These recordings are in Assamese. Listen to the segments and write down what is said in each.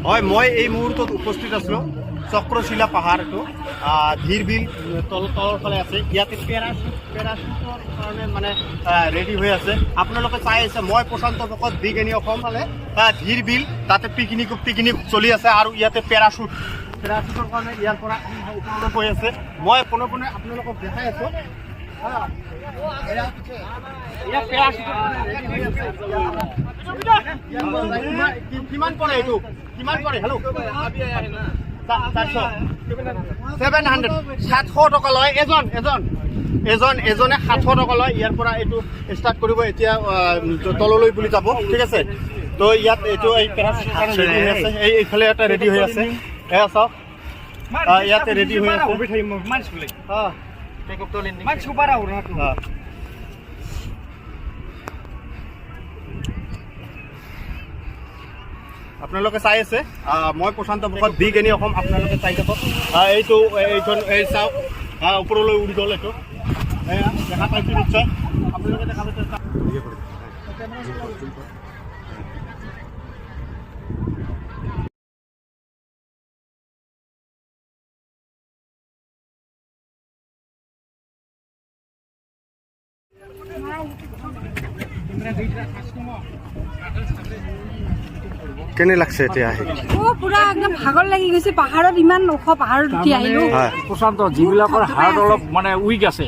হয় মই এই মুহূৰ্তত উপস্থিত আছোঁ চক্ৰশিলা পাহাৰ এইটো ধীৰ বিল তলৰ ফালে আছে ইয়াতে পেৰাচুটৰ কাৰণে মানে ৰেডি হৈ আছে আপোনালোকে চাই আছে মই প্ৰশান্ত ভকত বিগ এনি অসম ফালে ধীৰ বিল তাতে পিকনিক চলি আছে আৰু ইয়াতে পেৰাচুটৰ কাৰণে ইয়াৰ পৰা ওপৰলৈ গৈ আছে মই পোনে আপোনালোকক দেখাই আছোঁ কিমান পৰে এইটো কিমান পৰে হেল্ল' 700 টকা লয় এজনে 700 টকা লয় ইয়াৰ পৰা এইটো ষ্টাৰ্ট কৰিব এতিয়া তললৈ বুলি যাব ঠিক আছে তো ইয়াত এইটো এই পেৰাচুট ৰেডি হৈ আছে এইফালে এটা ৰেডি হৈ আছে এয়া চাওক ইয়াতে ৰেডি হৈ আছে আপোনালোকে চাই আছে মই প্ৰশান্ত ভকত বিগ এনি অসম আপোনালোকে চাই থাকক এইখন চাওক ওপৰলৈ উৰি গ'ল এইটো দেখা পাইছোঁ নিশ্চয় আপোনালোকে দেখা পাইছে কেনে লাগছে এতিয়া আহি পুৰা একদম ভাগৰ লাগি গৈছে পাহাৰত ইমান ওখ পাহাৰত উঠি আহিলো প্ৰশান্ত যিবিলাকৰ হাৰ্ট অলপ মানে উইক আছে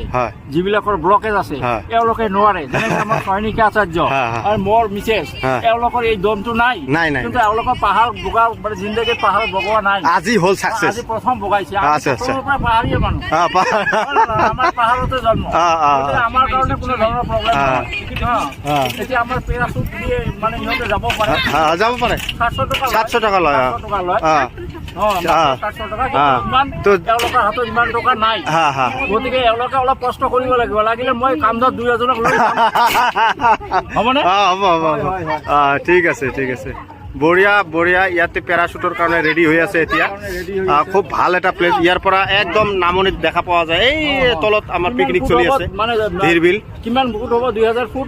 যিবিলাকৰ ব্লকেজ আছে এওঁলোকে নোৱাৰে যেনেকে আমাৰ সৈনিকা আচাৰ্য আৰু মোৰ মিছেছ এওঁলোকৰ এই দমটো নাই কিন্তু এওঁলোকৰ পাহাৰ বগা মানে জিন্দগীত পাহাৰ বগোৱা নাই আজি হ'ল চাকচেছ আজি প্ৰথম বগাইছে পাহাৰীয়া মানুহ আমাৰ পাহাৰতে জন্ম আমাৰ কাৰণে কোনো ধৰণৰ প্ৰব্লেম নহয় এতিয়া আমাৰ পেৰাচুট দিয়ে মানে ইহঁতে যাব পাৰে 700 টকা লয় তেওঁলোকৰ হাতত ইমান টকা নাই গতিকে এওঁলোকে অলপ কষ্ট কৰিব লাগিব লাগিলে মই কামত 2 এজনক লৈ হ'বনে হ'ব ঠিক আছে বঢ়িয়া ইয়াতে পেৰাচুটৰ কাৰণে ৰেডি হৈ আছে এতিয়া খুব ভাল এটা প্লেচ ইয়াৰ পৰা একদম নামনিত দেখা পোৱা যায় এই তলত আমাৰ পিকনিক চলি আছে ধীৰ বিল কিমান ফুট হ'ব 2000 ফুট